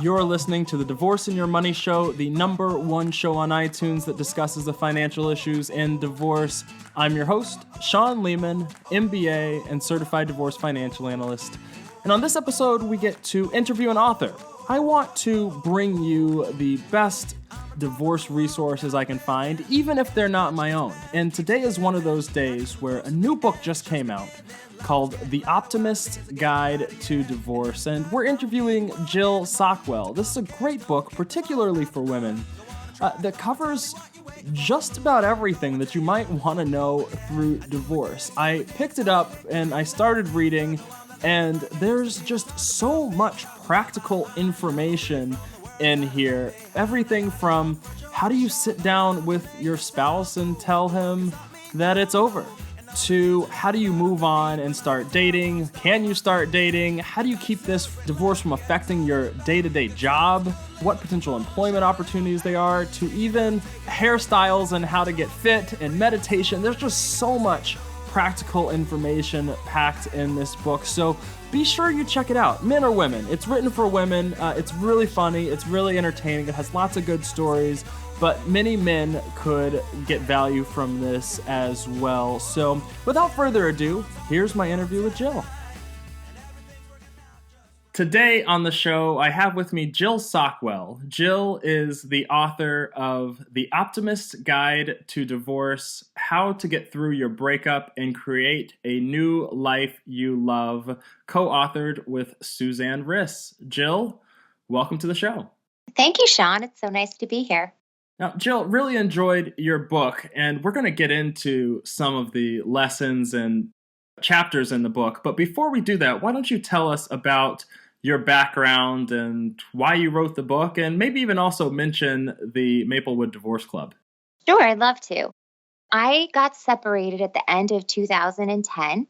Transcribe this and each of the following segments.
You're listening to the Divorce and Your Money Show, the #1 show on iTunes that discusses the financial issues in divorce. I'm your host, Sean Lehman, MBA and Certified Divorce Financial Analyst. And on this episode, we get to interview an author. I want to bring you the best divorce resources I can find, even if they're not my own. And today is one of those days where a new book just came out called The Optimist Guide to Divorce, and we're interviewing Jill Sockwell. This is a great book, particularly for women, that covers just about everything that you might want to know through divorce. I picked it up and I started reading, and there's just so much practical information in here. Everything from how do you sit down with your spouse and tell him that it's over, to how do you move on and start dating? Can you start dating? How do you keep this divorce from affecting your day-to-day job? What potential employment opportunities there are, to even hairstyles and how to get fit and meditation. There's just so much practical information packed in this book. So be sure you check it out. Men or women. It's written for women. It's really funny. It's really entertaining. It has lots of good stories. But many men could get value from this as well. So without further ado, here's my interview with Jill. Today on the show, I have with me Jill Sockwell. Jill is the author of The Optimist Guide to Divorce, How to Get Through Your Breakup and Create a New Life You Love, co-authored with Suzanne Riss. Jill, welcome to the show. Thank you, Sean. It's so nice to be here. Now, Jill, really enjoyed your book, and we're going to get into some of the lessons and chapters in the book. But before we do that, why don't you tell us about your background and why you wrote the book, and maybe even also mention the Maplewood Divorce Club? Sure, I'd love to. I got separated at the end of 2010,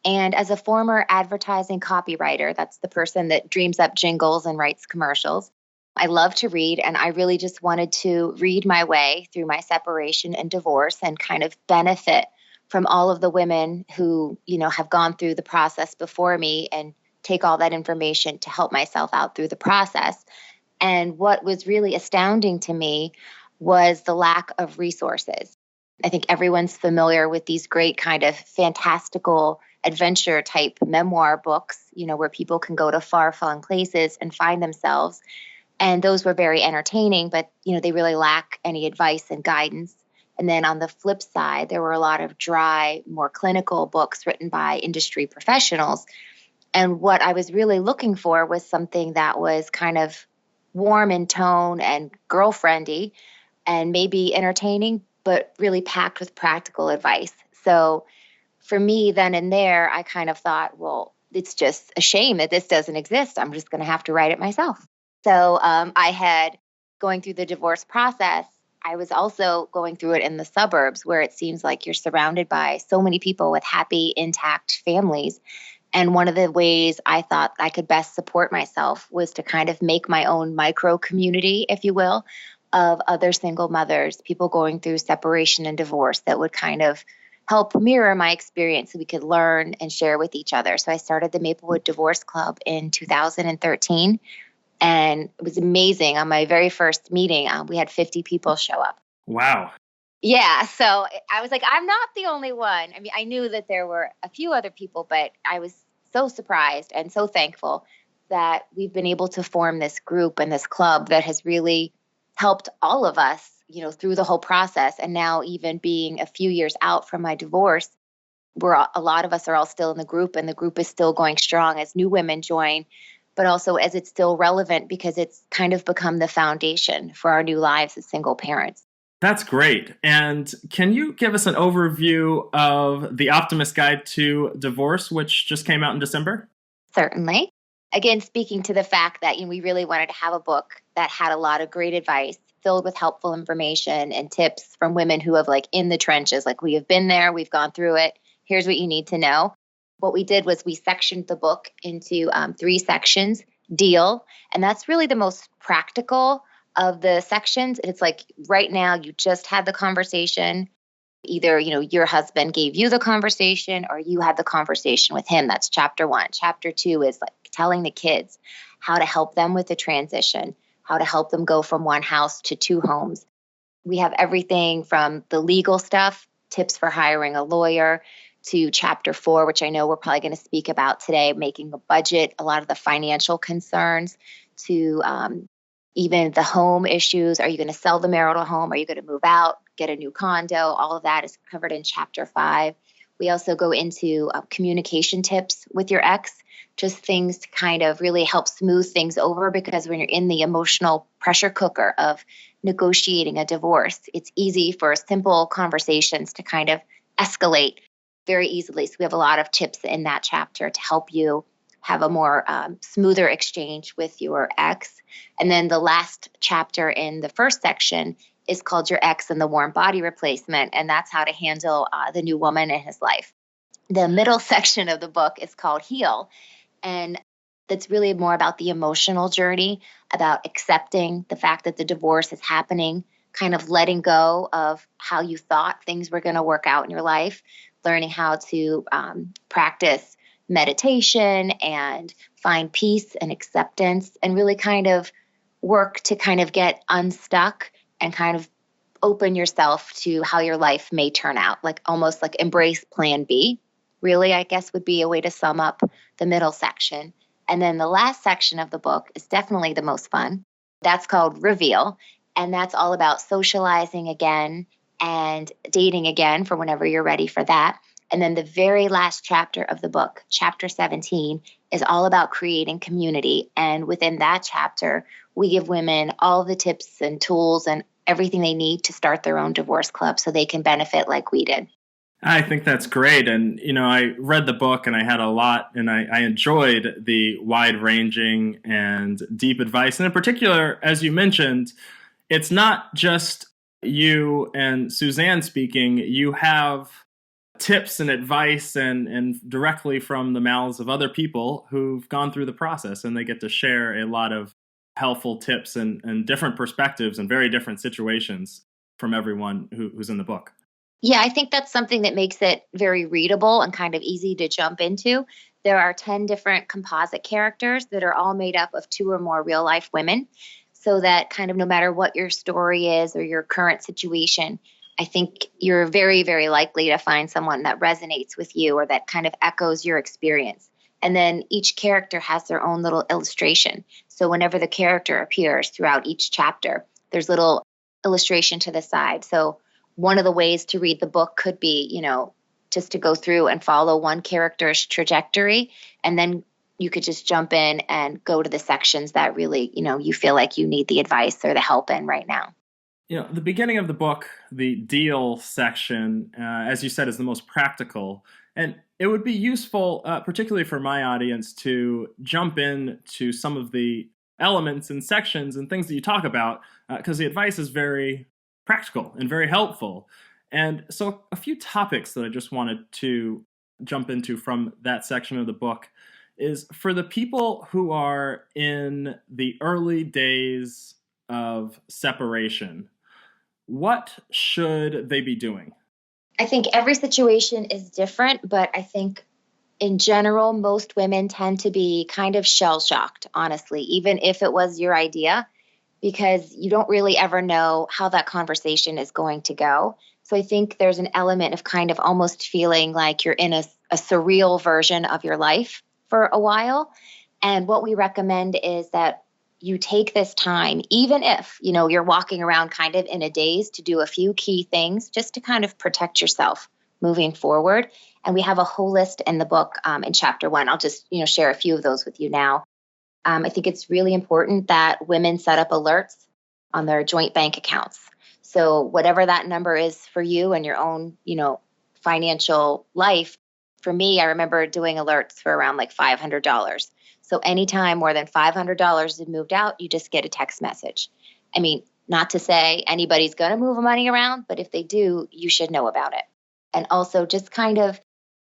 and as a former advertising copywriter, that's the person that dreams up jingles and writes commercials, I love to read, and I really just wanted to read my way through my separation and divorce and kind of benefit from all of the women who, have gone through the process before me and take all that information to help myself out through the process. And what was really astounding to me was the lack of resources. I think everyone's familiar with these great kind of fantastical adventure type memoir books, where people can go to far-flung places and find themselves. And those were very entertaining, but, they really lack any advice and guidance. And then on the flip side, there were a lot of dry, more clinical books written by industry professionals. And what I was really looking for was something that was kind of warm in tone and girlfriendy and maybe entertaining, but really packed with practical advice. So for me, then and there, I kind of thought, well, it's just a shame that this doesn't exist. I'm just going to have to write it myself. So I had, going through the divorce process, I was also going through it in the suburbs where it seems like you're surrounded by so many people with happy, intact families. And one of the ways I thought I could best support myself was to kind of make my own micro community, if you will, of other single mothers, people going through separation and divorce that would kind of help mirror my experience so we could learn and share with each other. So I started the Maplewood Divorce Club in 2013. And it was amazing. On my very first meeting, we had 50 people show up. Wow. Yeah. So I was like, I'm not the only one. I mean, I knew that there were a few other people, but I was so surprised and so thankful that we've been able to form this group and this club that has really helped all of us, through the whole process. And now even being a few years out from my divorce, a lot of us are all still in the group, and the group is still going strong as new women join, but also as it's still relevant because it's kind of become the foundation for our new lives as single parents. That's great. And can you give us an overview of The Optimist Guide to Divorce, which just came out in December? Certainly. Again, speaking to the fact that we really wanted to have a book that had a lot of great advice, filled with helpful information and tips from women who have in the trenches, we have been there, we've gone through it, here's what you need to know. What we did was we sectioned the book into 3 sections. Deal, and that's really the most practical of the sections. It's right now you just had the conversation. Either, your husband gave you the conversation or you had the conversation with him. That's chapter 1. Chapter 2 is telling the kids. how to help them with the transition, how to help them go from one house to two homes. We have everything from the legal stuff, tips for hiring a lawyer, to chapter 4, which I know we're probably going to speak about today, making a budget, a lot of the financial concerns, to even the home issues. Are you going to sell the marital home? Are you going to move out, get a new condo? All of that is covered in chapter 5. We also go into communication tips with your ex, just things to kind of really help smooth things over, because when you're in the emotional pressure cooker of negotiating a divorce, it's easy for simple conversations to kind of escalate very easily. So we have a lot of tips in that chapter to help you have a more smoother exchange with your ex. And then the last chapter in the first section is called Your Ex and the Warm Body Replacement, and that's how to handle the new woman in his life. The middle section of the book is called Heal, and that's really more about the emotional journey, about accepting the fact that the divorce is happening, kind of letting go of how you thought things were going to work out in your life, learning how to practice meditation and find peace and acceptance, and really kind of work to kind of get unstuck and kind of open yourself to how your life may turn out, like almost like embrace plan B, really, I guess would be a way to sum up the middle section. And then the last section of the book is definitely the most fun. That's called Reveal, and that's all about socializing again and dating again for whenever you're ready for that. And then the very last chapter of the book, chapter 17, is all about creating community. And within that chapter, we give women all the tips and tools and everything they need to start their own divorce club so they can benefit like we did. I think that's great. And, I read the book and I had a lot, and I enjoyed the wide-ranging and deep advice. And in particular, as you mentioned, it's not just you and Suzanne speaking. You have tips and advice and directly from the mouths of other people who've gone through the process, and they get to share a lot of helpful tips and different perspectives and very different situations from everyone who's in the book. Yeah, I think that's something that makes it very readable and kind of easy to jump into. There are 10 different composite characters that are all made up of 2 or more real life women, so that kind of no matter what your story is or your current situation, I think you're very, very likely to find someone that resonates with you or that kind of echoes your experience. And then each character has their own little illustration. So whenever the character appears throughout each chapter, there's little illustration to the side. So one of the ways to read the book could be, just to go through and follow one character's trajectory, and then you could just jump in and go to the sections that really, you feel like you need the advice or the help in right now. The beginning of the book, the deal section, as you said, is the most practical. And it would be useful, particularly for my audience, to jump in to some of the elements and sections and things that you talk about, because the advice is very practical and very helpful. And so a few topics that I just wanted to jump into from that section of the book is for the people who are in the early days of separation. What should they be doing? I think every situation is different, but I think in general, most women tend to be kind of shell-shocked, honestly, even if it was your idea, because you don't really ever know how that conversation is going to go. So I think there's an element of kind of almost feeling like you're in a surreal version of your life for a while. And what we recommend is that you take this time, even if, you're walking around kind of in a daze, to do a few key things just to kind of protect yourself moving forward. And we have a whole list in the book in chapter 1. I'll just, share a few of those with you now. I think it's really important that women set up alerts on their joint bank accounts. So whatever that number is for you and your own, financial life. For me, I remember doing alerts for around like $500. So anytime more than $500 is moved out, you just get a text message. I mean, not to say anybody's going to move money around, but if they do, you should know about it. And also just kind of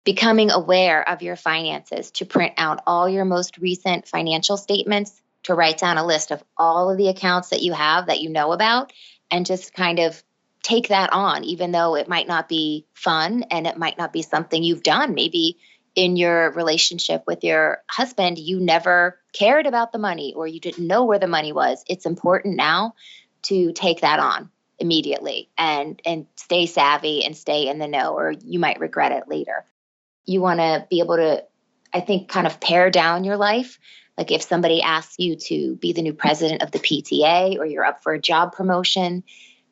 becoming aware of your finances, to print out all your most recent financial statements, to write down a list of all of the accounts that you have that you know about, and just kind of take that on, even though it might not be fun and it might not be something you've done. Maybe in your relationship with your husband, you never cared about the money or you didn't know where the money was. It's important now to take that on immediately and stay savvy and stay in the know, or you might regret it later. You want to be able to, I think, kind of pare down your life. Like if somebody asks you to be the new president of the PTA or you're up for a job promotion,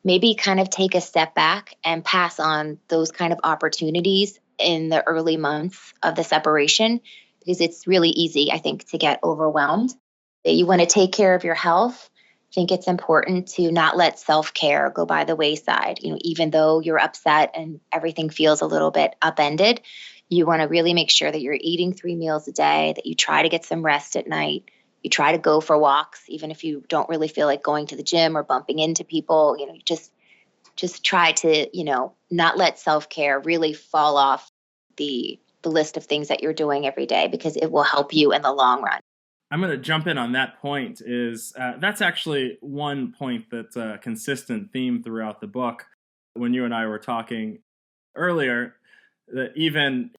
maybe kind of take a step back and pass on those kind of opportunities in the early months of the separation, because it's really easy, I think, to get overwhelmed. You want to take care of your health. I think it's important to not let self-care go by the wayside. Even though you're upset and everything feels a little bit upended, you want to really make sure that you're eating 3 meals a day, that you try to get some rest at night. You try to go for walks, even if you don't really feel like going to the gym or bumping into people. You just try to, not let self-care really fall off the list of things that you're doing every day, because it will help you in the long run. I'm going to jump in on that point. That's actually one point that's a consistent theme throughout the book. When you and I were talking earlier, that even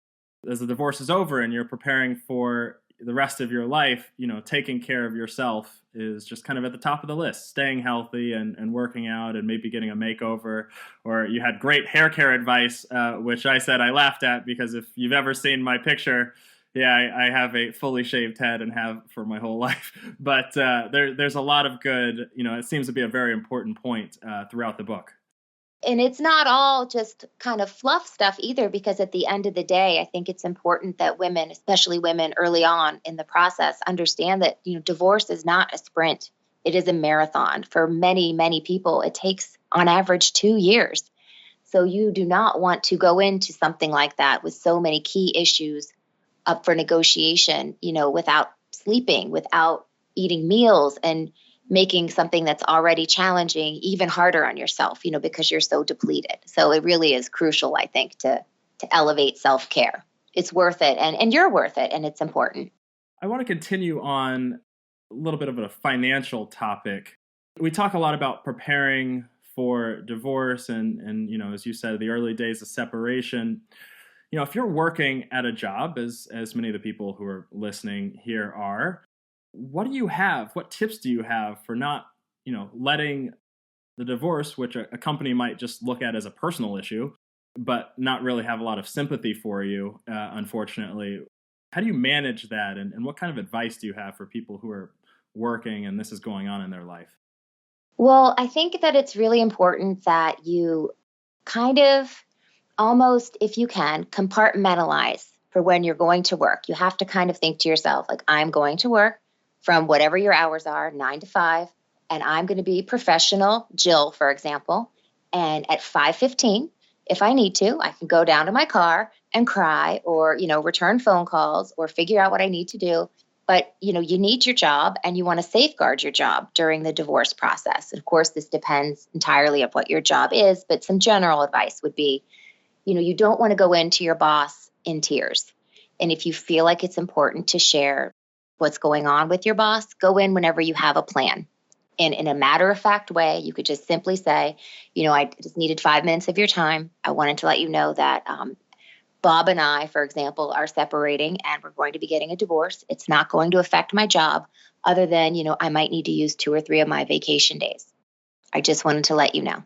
as the divorce is over and you're preparing for the rest of your life, taking care of yourself is just kind of at the top of the list. Staying healthy and working out and maybe getting a makeover. Or you had great hair care advice, which I said I laughed at, because if you've ever seen my picture, I have a fully shaved head and have for my whole life. But there's a lot of good, it seems to be a very important point throughout the book. And it's not all just kind of fluff stuff either, because at the end of the day, I think it's important that women, especially women early on in the process, understand that, divorce is not a sprint. It is a marathon. For many, many people, it takes on average 2 years. So you do not want to go into something like that with so many key issues up for negotiation, without sleeping, without eating meals, and making something that's already challenging even harder on yourself, because you're so depleted. So it really is crucial, I think, to elevate self-care. It's worth it, and you're worth it, and it's important. I want to continue on a little bit of a financial topic. We talk a lot about preparing for divorce and as you said, the early days of separation. If you're working at a job, as many of the people who are listening here are, what do you have? What tips do you have for not, letting the divorce, which a company might just look at as a personal issue, but not really have a lot of sympathy for you, unfortunately? How do you manage that? And what kind of advice do you have for people who are working and this is going on in their life? Well, I think that it's really important that you kind of almost, if you can, compartmentalize for when you're going to work. You have to kind of think to yourself, like, I'm going to work from whatever your hours are, 9 to 5, and I'm going to be professional, Jill, for example. And at 5:15, if I need to, I can go down to my car and cry or, return phone calls or figure out what I need to do. But, you need your job and you want to safeguard your job during the divorce process. Of course, this depends entirely on what your job is, but some general advice would be, you don't want to go into your boss in tears. And if you feel like it's important to share what's going on with your boss, go in whenever you have a plan. And in a matter-of-fact way, you could just simply say, I just needed 5 minutes of your time. I wanted to let you know that Bob and I, for example, are separating and we're going to be getting a divorce. It's not going to affect my job other than, I might need to use 2 or 3 of my vacation days. I just wanted to let you know.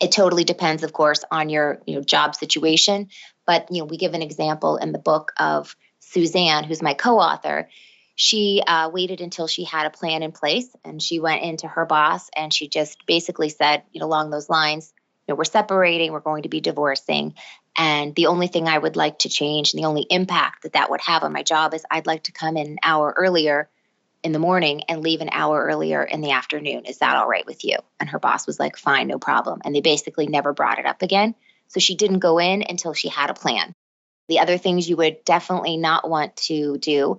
It totally depends, of course, on your job situation. But, we give an example in the book of Suzanne, who's my co-author. She waited until she had a plan in place, and she went into her boss and she just basically said, along those lines, we're separating, we're going to be divorcing. And the only thing I would like to change and the only impact that would have on my job is I'd like to come in an hour earlier in the morning and leave an hour earlier in the afternoon. Is that all right with you? And her boss was like, fine, no problem. And they basically never brought it up again. So she didn't go in until she had a plan. The other things you would definitely not want to do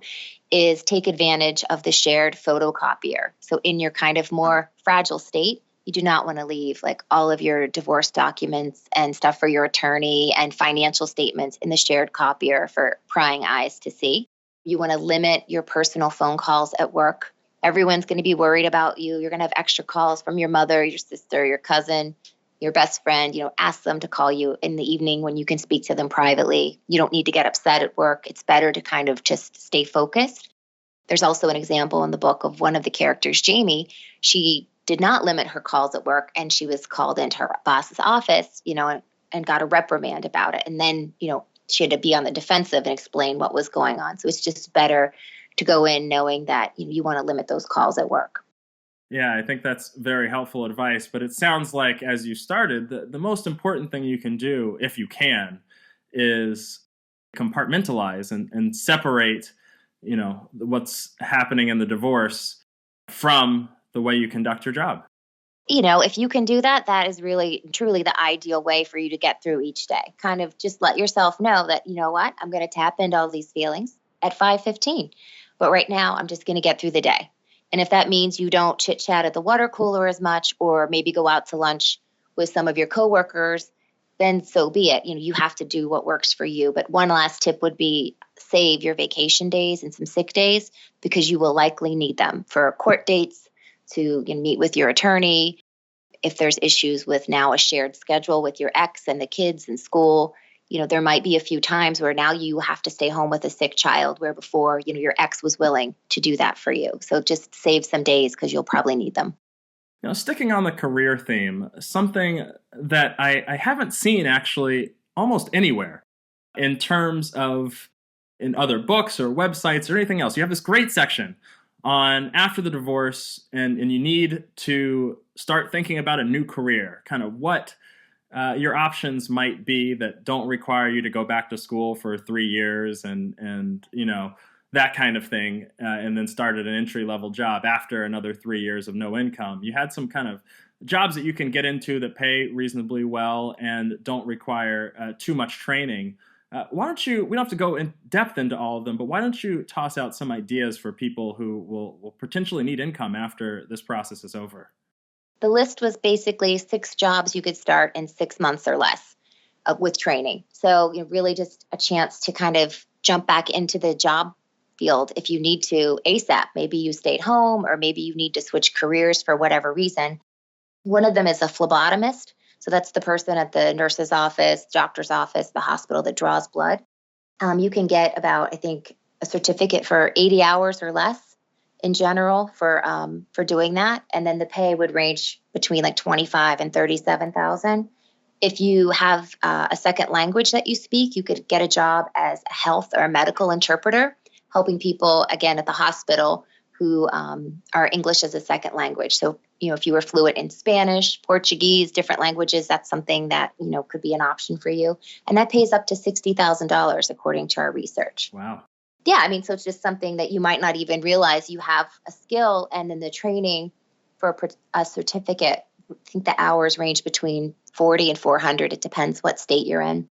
is take advantage of the shared photocopier. So in your kind of more fragile state, you do not want to leave like all of your divorce documents and stuff for your attorney and financial statements in the shared copier for prying eyes to see. You want to limit your personal phone calls at work. Everyone's going to be worried about you. You're going to have extra calls from your mother, your sister, your cousin. your best friend, ask them to call you in the evening when you can speak to them privately. You don't need to get upset at work. It's better to kind of just stay focused. There's also an example in the book of one of the characters, Jamie. She did not limit her calls at work, and she was called into her boss's office, and got a reprimand about it. And then, she had to be on the defensive and explain what was going on. So it's just better to go in knowing that you want to limit those calls at work. Yeah, I think that's very helpful advice. But it sounds like, as you started, the most important thing you can do, if you can, is compartmentalize and separate, what's happening in the divorce from the way you conduct your job. If you can do that, that is really, truly the ideal way for you to get through each day. Kind of just let yourself know that, you know what, I'm going to tap into all these feelings at 5:15. But right now, I'm just going to get through the day. And if that means you don't chit chat at the water cooler as much, or maybe go out to lunch with some of your coworkers, then so be it. You have to do what works for you. But one last tip would be save your vacation days and some sick days, because you will likely need them for court dates, to meet with your attorney. If there's issues with now a shared schedule with your ex and the kids in school, there might be a few times where now you have to stay home with a sick child, where before, your ex was willing to do that for you. So just save some days, because you'll probably need them. Sticking on the career theme, something that I haven't seen actually almost anywhere in terms of in other books or websites or anything else. You have this great section on after the divorce, and you need to start thinking about a new career, kind of what your options might be that don't require you to go back to school for 3 years and that kind of thing, and then started an entry-level job after another 3 years of no income. You had some kind of jobs that you can get into that pay reasonably well and don't require too much training. Why don't you, we don't have to go in depth into all of them, but why don't you toss out some ideas for people who will potentially need income after this process is over? The list was basically 6 jobs you could start in 6 months or less with training. So really just a chance to kind of jump back into the job field if you need to ASAP. Maybe you stayed home, or maybe you need to switch careers for whatever reason. One of them is a phlebotomist. So that's the person at the nurse's office, doctor's office, the hospital that draws blood. You can get about, I think, a certificate for 80 hours or less in general for doing that. And then the pay would range between like 25 and 37,000. If you have a second language that you speak, you could get a job as a health or a medical interpreter, helping people, again, at the hospital who are English as a second language. So, if you were fluent in Spanish, Portuguese, different languages, that's something that, could be an option for you. And that pays up to $60,000 according to our research. Wow. Yeah, so it's just something that you might not even realize you have a skill. And then the training for a certificate, I think the hours range between 40 and 400. It depends what state you're in.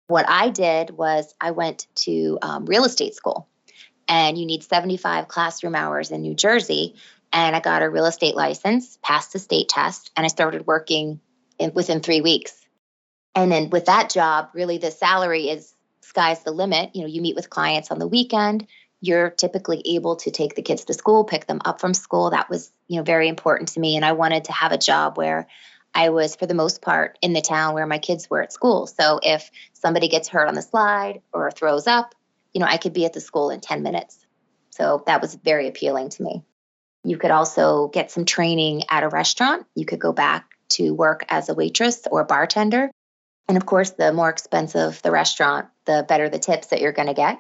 What I did was I went to real estate school, and you need 75 classroom hours in New Jersey. And I got a real estate license, passed the state test, and I started working within 3 weeks. And then with that job, really the salary is sky's the limit. You meet with clients on the weekend. You're typically able to take the kids to school, pick them up from school. That was, very important to me. And I wanted to have a job where I was, for the most part, in the town where my kids were at school. So if somebody gets hurt on the slide or throws up, I could be at the school in 10 minutes. So that was very appealing to me. You could also get some training at a restaurant. You could go back to work as a waitress or bartender. And of course, the more expensive the restaurant, the better the tips that you're going to get.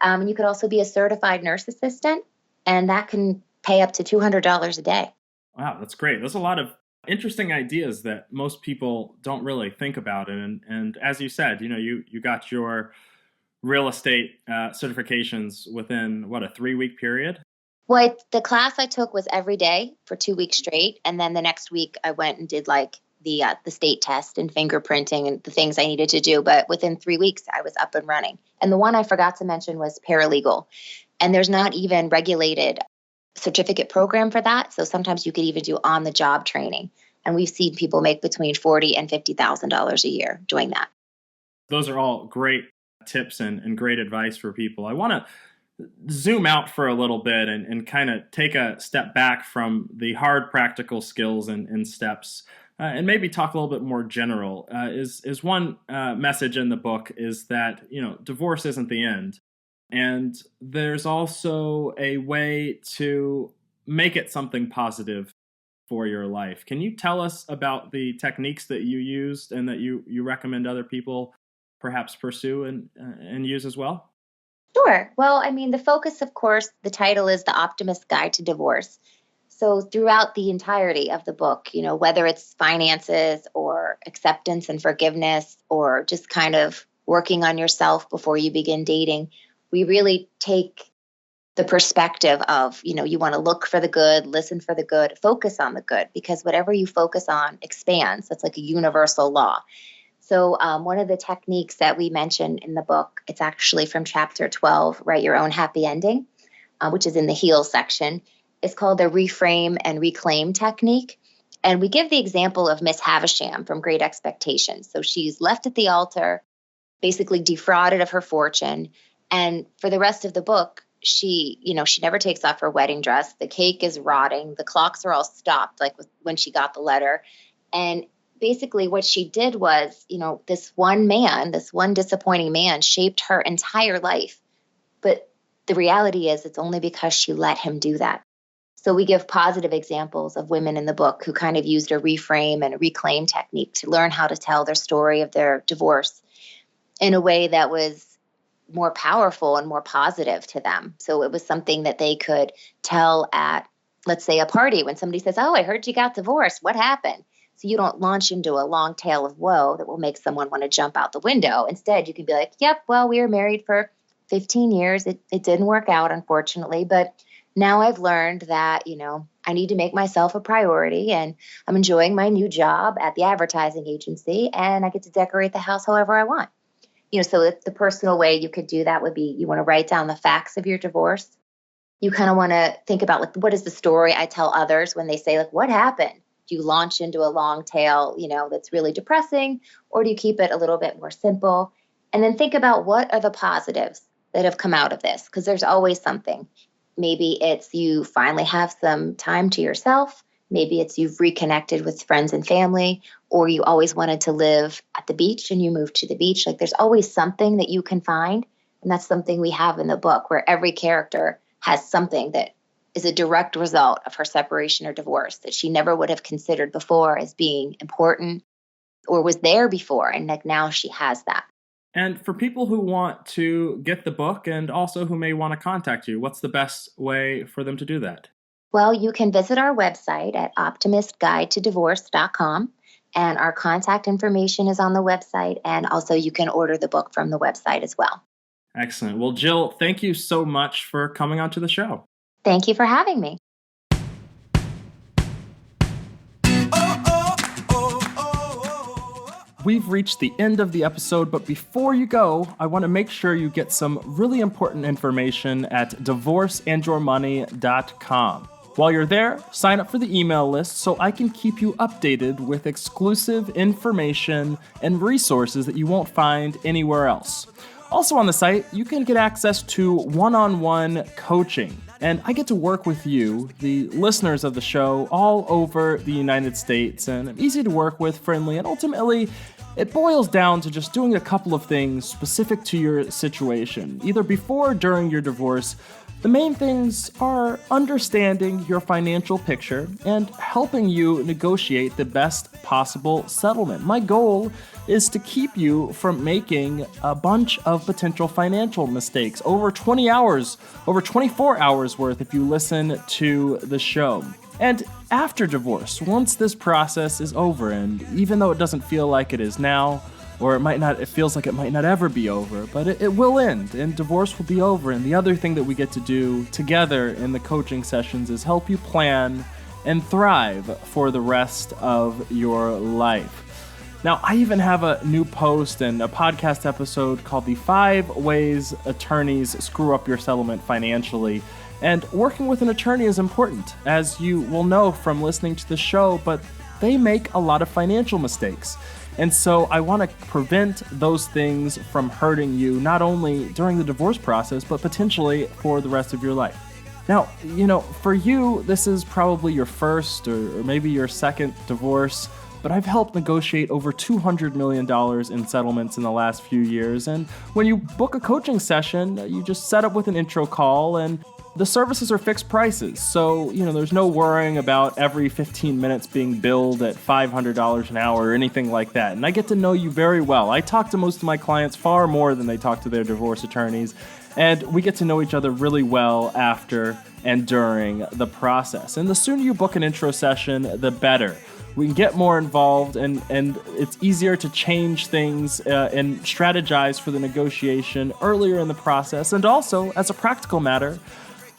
You could also be a certified nurse assistant, and that can pay up to $200 a day. Wow, that's great. There's a lot of interesting ideas that most people don't really think about. And as you said, you got your real estate certifications within, a 3-week period? Well, the class I took was every day for 2 weeks straight. And then the next week I went and did like the state test and fingerprinting and the things I needed to do. But within 3 weeks, I was up and running. And the one I forgot to mention was paralegal. And there's not even regulated certificate program for that. So sometimes you could even do on-the-job training. And we've seen people make between $40,000 and $50,000 a year doing that. Those are all great tips and great advice for people. I want to zoom out for a little bit and kind of take a step back from the hard practical skills and steps and maybe talk a little bit more general. Is one message in the book is that divorce isn't the end, and there's also a way to make it something positive for your life. Can you tell us about the techniques that you used and that you recommend other people perhaps pursue and use as well? Sure. Well, I mean, the focus, of course, the title is The Optimist Guide to Divorce. So throughout the entirety of the book, whether it's finances or acceptance and forgiveness or just kind of working on yourself before you begin dating, we really take the perspective of, you want to look for the good, listen for the good, focus on the good, because whatever you focus on expands. That's like a universal law. So one of the techniques that we mention in the book, it's actually from chapter 12, Write Your Own Happy Ending, which is in the heal section. It's called the reframe and reclaim technique. And we give the example of Miss Havisham from Great Expectations. So she's left at the altar, basically defrauded of her fortune. And for the rest of the book, she never takes off her wedding dress. The cake is rotting. The clocks are all stopped, like when she got the letter. And basically what she did was, this one disappointing man shaped her entire life. But the reality is it's only because she let him do that. So we give positive examples of women in the book who kind of used a reframe and a reclaim technique to learn how to tell their story of their divorce in a way that was more powerful and more positive to them. So it was something that they could tell at, let's say, a party when somebody says, "Oh, I heard you got divorced. What happened?" So you don't launch into a long tale of woe that will make someone want to jump out the window. Instead, you can be like, "Yep, well, we were married for 15 years. It didn't work out, unfortunately, but now I've learned that, I need to make myself a priority, and I'm enjoying my new job at the advertising agency, and I get to decorate the house however I want." So the personal way you could do that would be you want to write down the facts of your divorce. You kind of want to think about, like, what is the story I tell others when they say, like, what happened? Do you launch into a long tale, that's really depressing, or do you keep it a little bit more simple? And then think about what are the positives that have come out of this, because there's always something. Maybe it's you finally have some time to yourself. Maybe it's you've reconnected with friends and family, or you always wanted to live at the beach and you moved to the beach. Like, there's always something that you can find. And that's something we have in the book, where every character has something that is a direct result of her separation or divorce that she never would have considered before as being important or was there before. And like now she has that. And for people who want to get the book and also who may want to contact you, what's the best way for them to do that? Well, you can visit our website at optimistguidetodivorce.com, and our contact information is on the website. And also you can order the book from the website as well. Excellent. Well, Jill, thank you so much for coming onto the show. Thank you for having me. We've reached the end of the episode, but before you go, I want to make sure you get some really important information at divorceandyourmoney.com. While you're there, sign up for the email list so I can keep you updated with exclusive information and resources that you won't find anywhere else. Also on the site, you can get access to one-on-one coaching, and I get to work with you, the listeners of the show, all over the United States, and I'm easy to work with, friendly, and ultimately, it boils down to just doing a couple of things specific to your situation, either before or during your divorce. The main things are understanding your financial picture and helping you negotiate the best possible settlement. My goal is to keep you from making a bunch of potential financial mistakes. Over 20 hours, over 24 hours worth if you listen to the show. And after divorce, once this process is over, and even though it doesn't feel like it is now, or it feels like it might not ever be over, but it will end, and divorce will be over. And the other thing that we get to do together in the coaching sessions is help you plan and thrive for the rest of your life. Now, I even have a new post and a podcast episode called The 5 Ways Attorneys Screw Up Your Settlement Financially. And working with an attorney is important, as you will know from listening to the show, but they make a lot of financial mistakes. And so I want to prevent those things from hurting you, not only during the divorce process, but potentially for the rest of your life. Now, for you, this is probably your first or maybe your second divorce. but I've helped negotiate over $200 million in settlements in the last few years. And when you book a coaching session, you just set up with an intro call, and the services are fixed prices. So, there's no worrying about every 15 minutes being billed at $500 an hour or anything like that. And I get to know you very well. I talk to most of my clients far more than they talk to their divorce attorneys. And we get to know each other really well after and during the process. And the sooner you book an intro session, the better. We can get more involved, and it's easier to change things and strategize for the negotiation earlier in the process. And also, as a practical matter,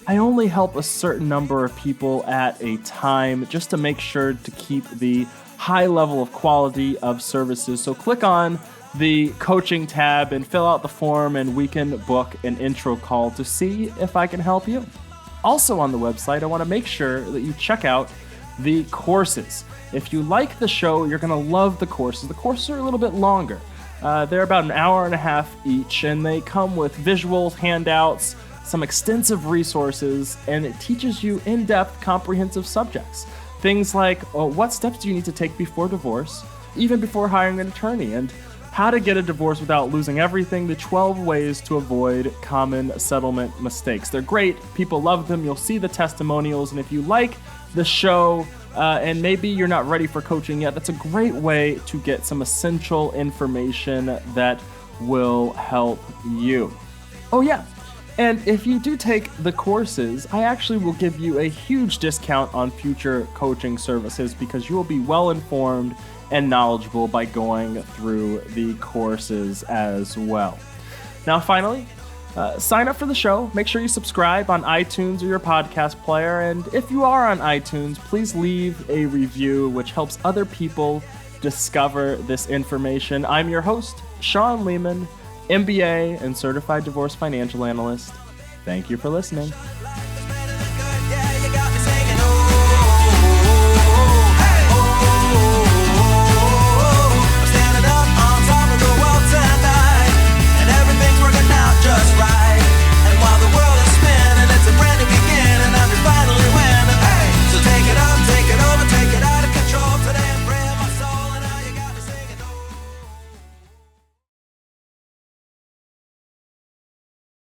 I only help a certain number of people at a time just to make sure to keep the high level of quality of services. So click on the coaching tab and fill out the form, and we can book an intro call to see if I can help you. Also on the website, I want to make sure that you check out the courses. If you like the show, you're going to love the courses. The courses are a little bit longer. They're about an hour and a half each, and they come with visuals, handouts, some extensive resources, and it teaches you in-depth, comprehensive subjects. Things like what steps do you need to take before divorce, even before hiring an attorney, and how to get a divorce without losing everything, the 12 ways to avoid common settlement mistakes. They're great. People love them. You'll see the testimonials, and if you like the show, and maybe you're not ready for coaching yet, that's a great way to get some essential information that will help you. Oh yeah, and if you do take the courses, I actually will give you a huge discount on future coaching services because you will be well informed and knowledgeable by going through the courses as well. Now finally, sign up for the show. Make sure you subscribe on iTunes or your podcast player. And if you are on iTunes, please leave a review, which helps other people discover this information. I'm your host, Sean Lehman, MBA and Certified Divorce Financial Analyst. Thank you for listening.